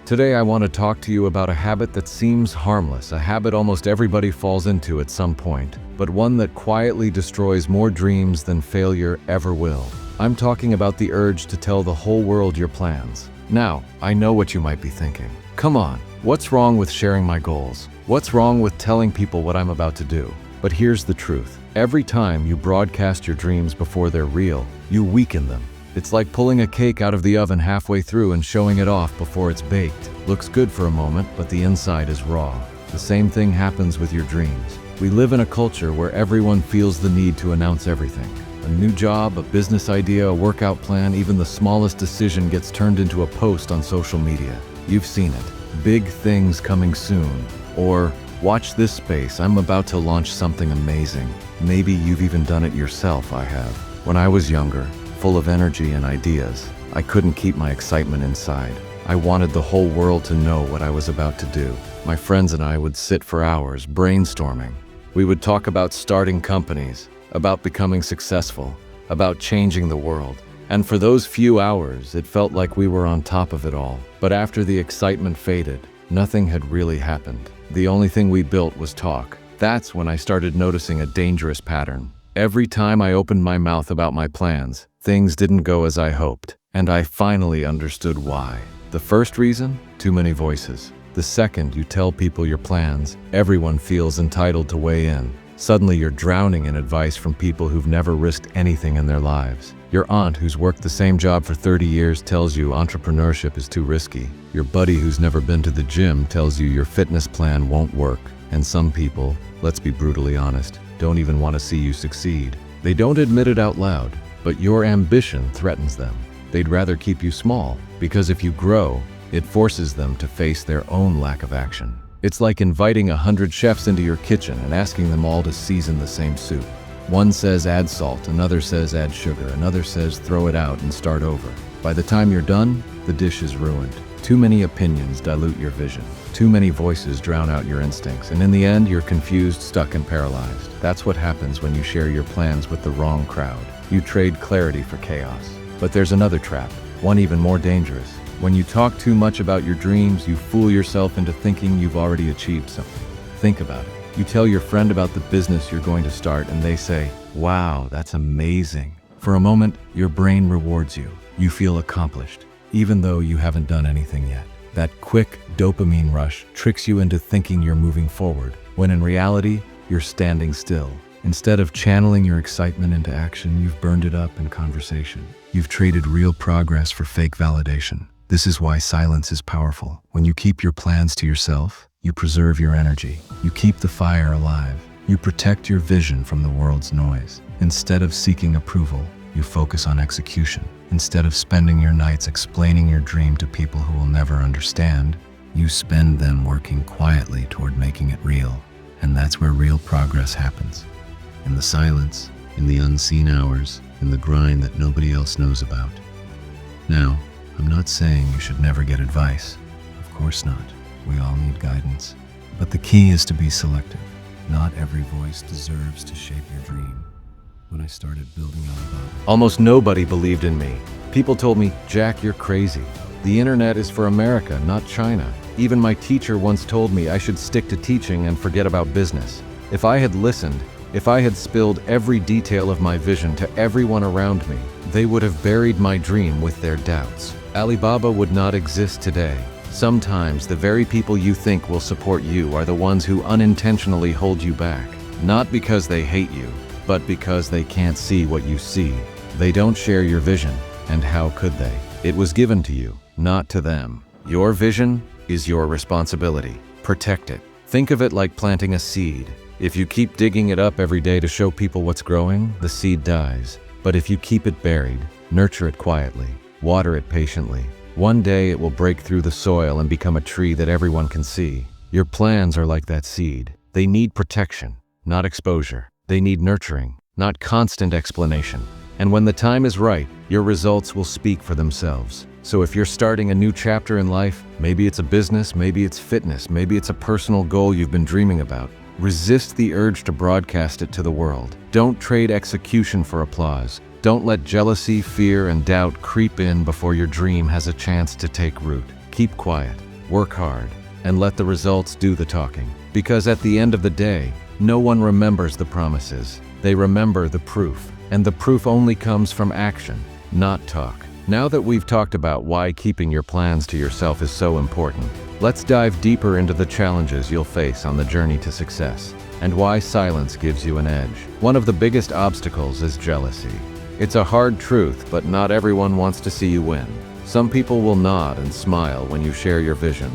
Today I want to talk to you about a habit that seems harmless, a habit almost everybody falls into at some point, but one that quietly destroys more dreams than failure ever will. I'm talking about the urge to tell the whole world your plans. Now, I know what you might be thinking. Come on, what's wrong with sharing my goals? What's wrong with telling people what I'm about to do? But here's the truth. Every time you broadcast your dreams before they're real, you weaken them. It's like pulling a cake out of the oven halfway through and showing it off before it's baked. Looks good for a moment, but the inside is raw. The same thing happens with your dreams. We live in a culture where everyone feels the need to announce everything. A new job, a business idea, a workout plan, even the smallest decision gets turned into a post on social media. You've seen it. Big things coming soon. Or, watch this space, I'm about to launch something amazing. Maybe you've even done it yourself. I have. When I was younger, full of energy and ideas, I couldn't keep my excitement inside. I wanted the whole world to know what I was about to do. My friends and I would sit for hours brainstorming. We would talk about starting companies, about becoming successful, about changing the world. And for those few hours, it felt like we were on top of it all. But after the excitement faded, nothing had really happened. The only thing we built was talk. That's when I started noticing a dangerous pattern. Every time I opened my mouth about my plans, things didn't go as I hoped. And I finally understood why. The first reason? Too many voices. The second you tell people your plans, everyone feels entitled to weigh in. Suddenly you're drowning in advice from people who've never risked anything in their lives. Your aunt who's worked the same job for 30 years tells you entrepreneurship is too risky. Your buddy who's never been to the gym tells you your fitness plan won't work. And some people, let's be brutally honest, don't even want to see you succeed. They don't admit it out loud, but your ambition threatens them. They'd rather keep you small, because if you grow, it forces them to face their own lack of action. It's like inviting 100 chefs into your kitchen and asking them all to season the same soup. One says add salt, another says add sugar, another says throw it out and start over. By the time you're done, the dish is ruined. Too many opinions dilute your vision. Too many voices drown out your instincts, and in the end, you're confused, stuck, and paralyzed. That's what happens when you share your plans with the wrong crowd. You trade clarity for chaos. But there's another trap, one even more dangerous. When you talk too much about your dreams, you fool yourself into thinking you've already achieved something. Think about it. You tell your friend about the business you're going to start, and they say, "Wow, that's amazing." For a moment, your brain rewards you. You feel accomplished, even though you haven't done anything yet. That quick dopamine rush tricks you into thinking you're moving forward, when in reality, you're standing still. Instead of channeling your excitement into action, you've burned it up in conversation. You've traded real progress for fake validation. This is why silence is powerful. When you keep your plans to yourself, you preserve your energy. You keep the fire alive. You protect your vision from the world's noise. Instead of seeking approval, you focus on execution. Instead of spending your nights explaining your dream to people who will never understand, you spend them working quietly toward making it real. And that's where real progress happens. In the silence, in the unseen hours, in the grind that nobody else knows about. Now, I'm not saying you should never get advice. Of course not. We all need guidance. But the key is to be selective. Not every voice deserves to shape your dream. When I started building Alibaba, almost nobody believed in me. People told me, "Jack, you're crazy. The internet is for America, not China." Even my teacher once told me I should stick to teaching and forget about business. If I had listened, if I had spilled every detail of my vision to everyone around me, they would have buried my dream with their doubts. Alibaba would not exist today. Sometimes the very people you think will support you are the ones who unintentionally hold you back. Not because they hate you, but because they can't see what you see. They don't share your vision, and how could they? It was given to you, not to them. Your vision is your responsibility. Protect it. Think of it like planting a seed. If you keep digging it up every day to show people what's growing, the seed dies. But if you keep it buried, nurture it quietly, water it patiently, one day it will break through the soil and become a tree that everyone can see. Your plans are like that seed. They need protection, not exposure. They need nurturing, not constant explanation. And when the time is right, your results will speak for themselves. So if you're starting a new chapter in life, maybe it's a business, maybe it's fitness, maybe it's a personal goal you've been dreaming about, resist the urge to broadcast it to the world. Don't trade execution for applause. Don't let jealousy, fear, and doubt creep in before your dream has a chance to take root. Keep quiet. work hard, and let the results do the talking. Because at the end of the day, no one remembers the promises. They remember the proof. And the proof only comes from action, not talk. Now that we've talked about why keeping your plans to yourself is so important, let's dive deeper into the challenges you'll face on the journey to success, and why silence gives you an edge. One of the biggest obstacles is jealousy. It's a hard truth, but not everyone wants to see you win. Some people will nod and smile when you share your vision,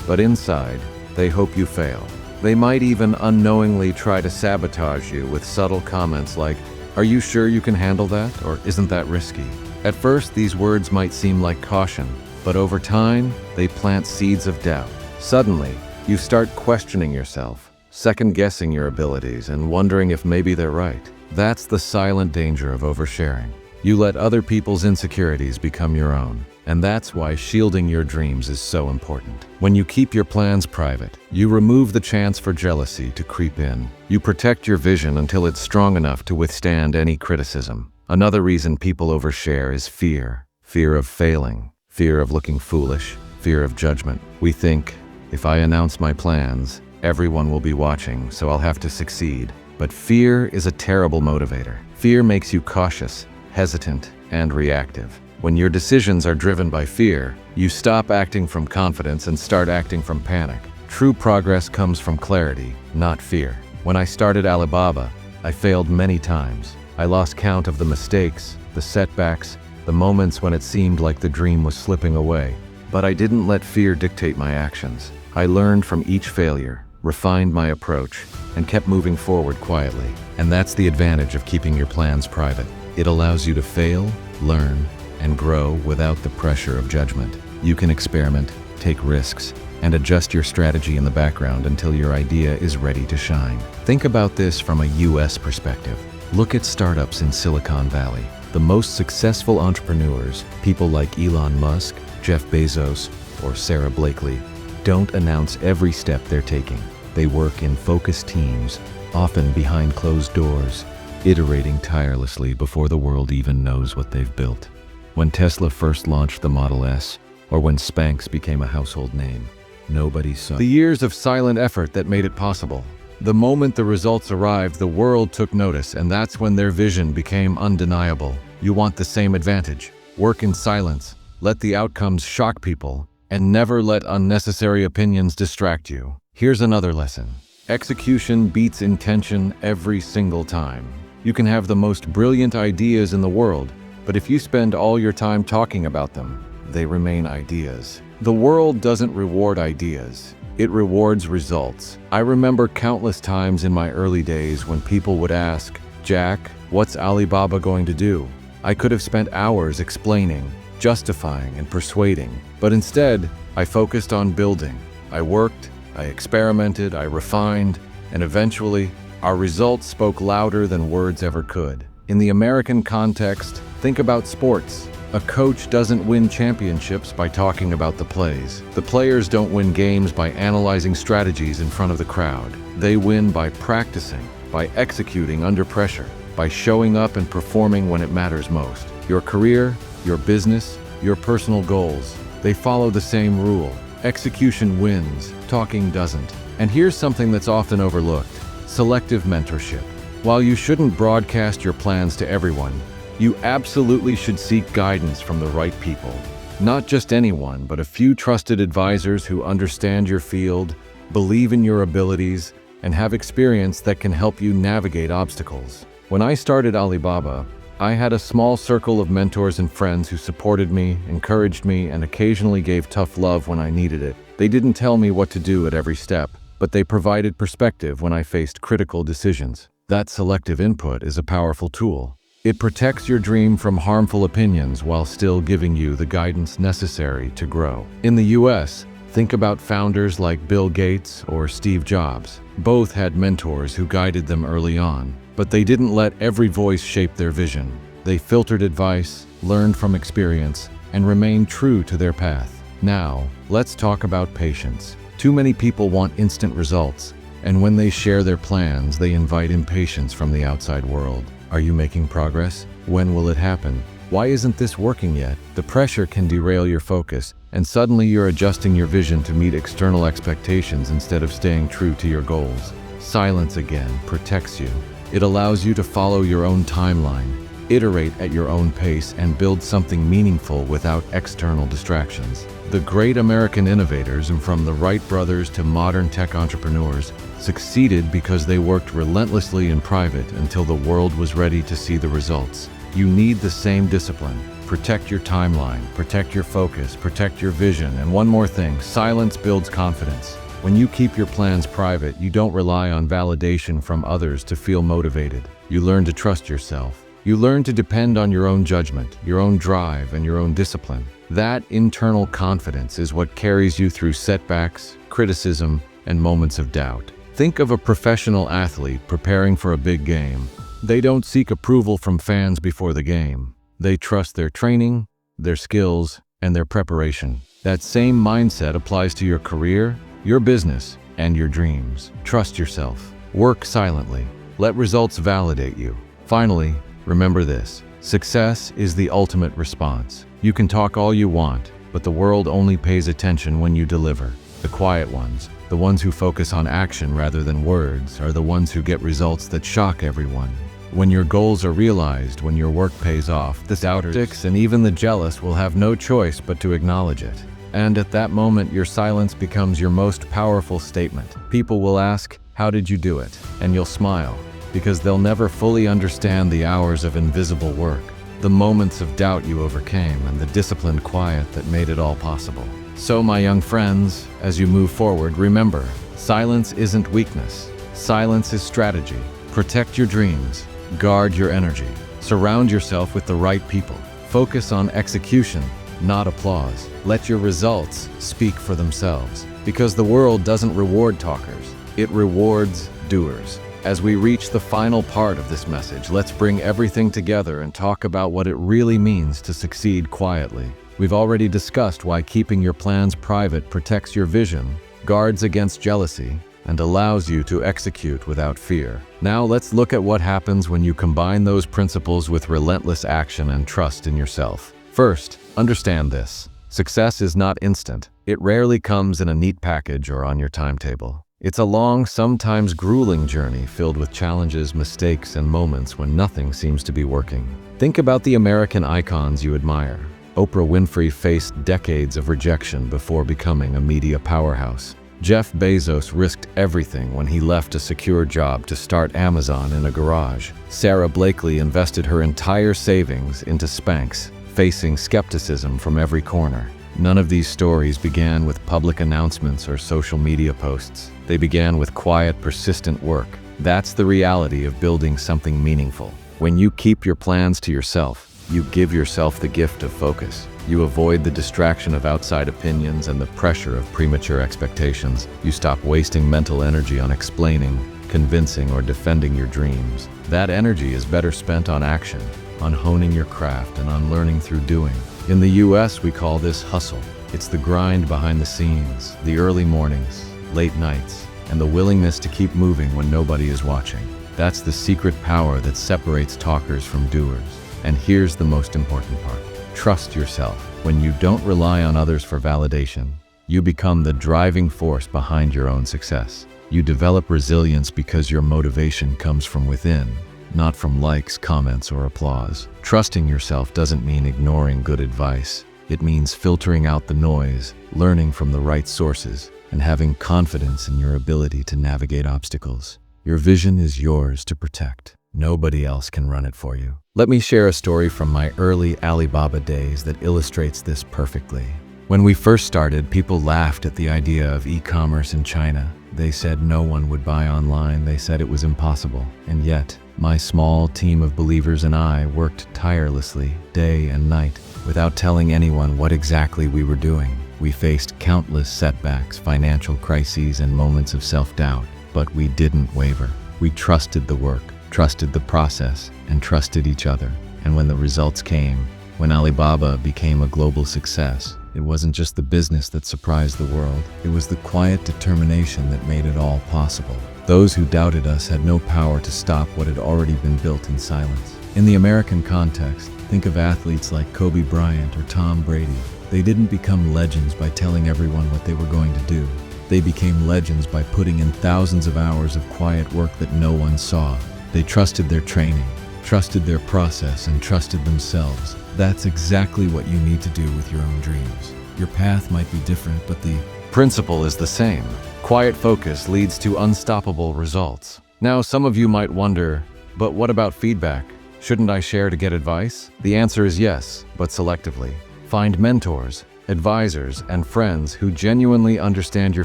but inside, they hope you fail. They might even unknowingly try to sabotage you with subtle comments like, "Are you sure you can handle that?" or "Isn't that risky?" At first, these words might seem like caution, but over time, they plant seeds of doubt. Suddenly, you start questioning yourself, second-guessing your abilities, and wondering if maybe they're right. That's the silent danger of oversharing. You let other people's insecurities become your own. And that's why shielding your dreams is so important. When you keep your plans private, you remove the chance for jealousy to creep in. You protect your vision until it's strong enough to withstand any criticism. Another reason people overshare is fear. Fear of failing, fear of looking foolish, fear of judgment. We think, if I announce my plans, everyone will be watching, so I'll have to succeed. But fear is a terrible motivator. Fear makes you cautious, hesitant, and reactive. When your decisions are driven by fear, you stop acting from confidence and start acting from panic. True progress comes from clarity, not fear. When I started Alibaba, I failed many times. I lost count of the mistakes, the setbacks, the moments when it seemed like the dream was slipping away. But I didn't let fear dictate my actions. I learned from each failure, refined my approach, and kept moving forward quietly. And that's the advantage of keeping your plans private. It allows you to fail, learn, and grow without the pressure of judgment. You can experiment, take risks, and adjust your strategy in the background until your idea is ready to shine. Think about this from a US perspective. Look at startups in Silicon Valley. The most successful entrepreneurs, people like Elon Musk, Jeff Bezos, or Sarah Blakely, don't announce every step they're taking. They work in focused teams, often behind closed doors, iterating tirelessly before the world even knows what they've built. When Tesla first launched the Model S, or when Spanx became a household name, nobody saw the years of silent effort that made it possible. The moment the results arrived, the world took notice, and that's when their vision became undeniable. You want the same advantage. Work in silence, let the outcomes shock people, and never let unnecessary opinions distract you. Here's another lesson. Execution beats intention every single time. You can have the most brilliant ideas in the world, but if you spend all your time talking about them, they remain ideas. The world doesn't reward ideas. It rewards results. I remember countless times in my early days when people would ask, "Jack, what's Alibaba going to do?" I could have spent hours explaining, justifying, and persuading, but instead, I focused on building. I worked, I experimented, I refined, and eventually, our results spoke louder than words ever could. In the American context, think about sports. A coach doesn't win championships by talking about the plays. The players don't win games by analyzing strategies in front of the crowd. They win by practicing, by executing under pressure, by showing up and performing when it matters most. Your career, your business, your personal goals, they follow the same rule. Execution wins, talking doesn't. And here's something that's often overlooked: selective mentorship. While you shouldn't broadcast your plans to everyone, you absolutely should seek guidance from the right people. Not just anyone, but a few trusted advisors who understand your field, believe in your abilities, and have experience that can help you navigate obstacles. When I started Alibaba, I had a small circle of mentors and friends who supported me, encouraged me, and occasionally gave tough love when I needed it. They didn't tell me what to do at every step, but they provided perspective when I faced critical decisions. That selective input is a powerful tool. It protects your dream from harmful opinions while still giving you the guidance necessary to grow. In the US, think about founders like Bill Gates or Steve Jobs. Both had mentors who guided them early on, but they didn't let every voice shape their vision. They filtered advice, learned from experience, and remained true to their path. Now, let's talk about patience. Too many people want instant results, and when they share their plans, they invite impatience from the outside world. Are you making progress? When will it happen? Why isn't this working yet? The pressure can derail your focus, and suddenly you're adjusting your vision to meet external expectations instead of staying true to your goals. Silence again protects you. It allows you to follow your own timeline, iterate at your own pace, and build something meaningful without external distractions. The great American innovators, and from the Wright brothers to modern tech entrepreneurs, succeeded because they worked relentlessly in private until the world was ready to see the results. You need the same discipline. Protect your timeline, protect your focus, protect your vision, and one more thing, silence builds confidence. When you keep your plans private, you don't rely on validation from others to feel motivated. You learn to trust yourself. You learn to depend on your own judgment, your own drive, and your own discipline. That internal confidence is what carries you through setbacks, criticism, and moments of doubt. Think of a professional athlete preparing for a big game. They don't seek approval from fans before the game. They trust their training, their skills, and their preparation. That same mindset applies to your career, your business, and your dreams. Trust yourself. Work silently. Let results validate you. Finally, remember this: success is the ultimate response. You can talk all you want, but the world only pays attention when you deliver. The quiet ones, the ones who focus on action rather than words, are the ones who get results that shock everyone. When your goals are realized, when your work pays off, the doubters and even the jealous will have no choice but to acknowledge it. And at that moment, your silence becomes your most powerful statement. People will ask, "How did you do it?" And you'll smile, because they'll never fully understand the hours of invisible work, the moments of doubt you overcame, and the disciplined quiet that made it all possible. So, my young friends, as you move forward, remember, silence isn't weakness. Silence is strategy. Protect your dreams. Guard your energy. Surround yourself with the right people. Focus on execution, not applause. Let your results speak for themselves, because the world doesn't reward talkers. It rewards doers. As we reach the final part of this message, let's bring everything together and talk about what it really means to succeed quietly. We've already discussed why keeping your plans private protects your vision, guards against jealousy, and allows you to execute without fear. Now let's look at what happens when you combine those principles with relentless action and trust in yourself. First, understand this: success is not instant. It rarely comes in a neat package or on your timetable. It's a long, sometimes grueling journey filled with challenges, mistakes, and moments when nothing seems to be working. Think about the American icons you admire. Oprah Winfrey faced decades of rejection before becoming a media powerhouse. Jeff Bezos risked everything when he left a secure job to start Amazon in a garage. Sarah Blakely invested her entire savings into Spanx, facing skepticism from every corner. None of these stories began with public announcements or social media posts. They began with quiet, persistent work. That's the reality of building something meaningful. When you keep your plans to yourself, you give yourself the gift of focus. You avoid the distraction of outside opinions and the pressure of premature expectations. You stop wasting mental energy on explaining, convincing, or defending your dreams. That energy is better spent on action, on honing your craft, and on learning through doing. In the US, we call this hustle. It's the grind behind the scenes, the early mornings, late nights, and the willingness to keep moving when nobody is watching. That's the secret power that separates talkers from doers. And here's the most important part: trust yourself. When you don't rely on others for validation, you become the driving force behind your own success. You develop resilience because your motivation comes from within, not from likes, comments, or applause. Trusting yourself doesn't mean ignoring good advice. It means filtering out the noise, learning from the right sources, and having confidence in your ability to navigate obstacles. Your vision is yours to protect. Nobody else can run it for you. Let me share a story from my early Alibaba days that illustrates this perfectly. When we first started, people laughed at the idea of e-commerce in China. They said no one would buy online. They said it was impossible. And yet, my small team of believers and I worked tirelessly, day and night, without telling anyone what exactly we were doing. We faced countless setbacks, financial crises, and moments of self-doubt, but we didn't waver. We trusted the work, trusted the process, and trusted each other. And when the results came, when Alibaba became a global success, it wasn't just the business that surprised the world. It was the quiet determination that made it all possible. Those who doubted us had no power to stop what had already been built in silence. In the American context, think of athletes like Kobe Bryant or Tom Brady. They didn't become legends by telling everyone what they were going to do. They became legends by putting in thousands of hours of quiet work that no one saw. They trusted their training, trusted their process, and trusted themselves. That's exactly what you need to do with your own dreams. Your path might be different, but the principle is the same. Quiet focus leads to unstoppable results. Now, some of you might wonder, but what about feedback? Shouldn't I share to get advice? The answer is yes, but selectively. Find mentors, advisors, and friends who genuinely understand your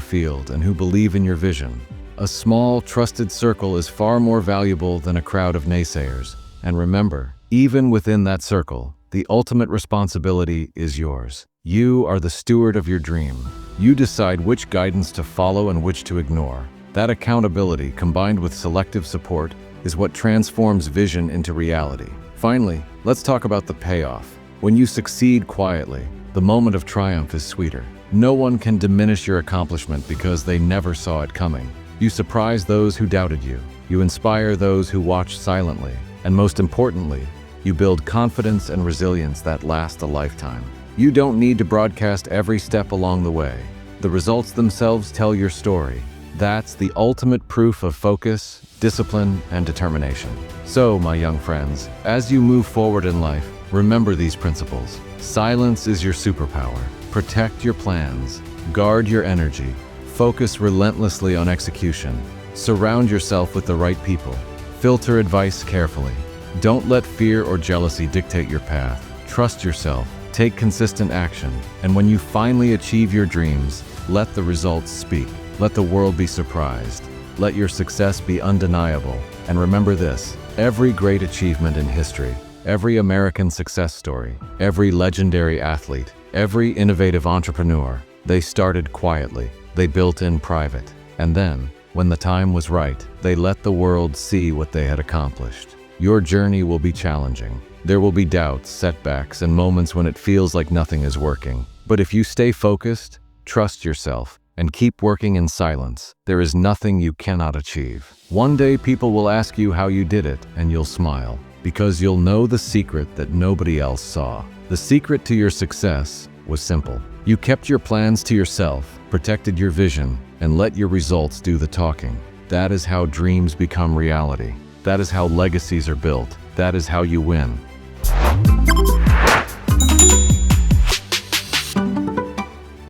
field and who believe in your vision. A small, trusted circle is far more valuable than a crowd of naysayers. And remember, even within that circle, the ultimate responsibility is yours. You are the steward of your dream. You decide which guidance to follow and which to ignore. That accountability, combined with selective support, is what transforms vision into reality. Finally, let's talk about the payoff. When you succeed quietly, the moment of triumph is sweeter. No one can diminish your accomplishment because they never saw it coming. You surprise those who doubted you. You inspire those who watched silently. And most importantly, you build confidence and resilience that last a lifetime. You don't need to broadcast every step along the way. The results themselves tell your story. That's the ultimate proof of focus, discipline, and determination. So, my young friends, as you move forward in life, remember these principles. Silence is your superpower. Protect your plans. Guard your energy. Focus relentlessly on execution. Surround yourself with the right people. Filter advice carefully. Don't let fear or jealousy dictate your path. Trust yourself. Take consistent action. And when you finally achieve your dreams, let the results speak. Let the world be surprised. Let your success be undeniable. And remember this, every great achievement in history, every American success story, every legendary athlete, every innovative entrepreneur, they started quietly. They built in private. And then, when the time was right, they let the world see what they had accomplished. Your journey will be challenging. There will be doubts, setbacks, and moments when it feels like nothing is working. But if you stay focused, trust yourself, and keep working in silence, there is nothing you cannot achieve. One day people will ask you how you did it, and you'll smile, because you'll know the secret that nobody else saw. The secret to your success was simple. You kept your plans to yourself, protected your vision, and let your results do the talking. That is how dreams become reality. That is how legacies are built. That is how you win.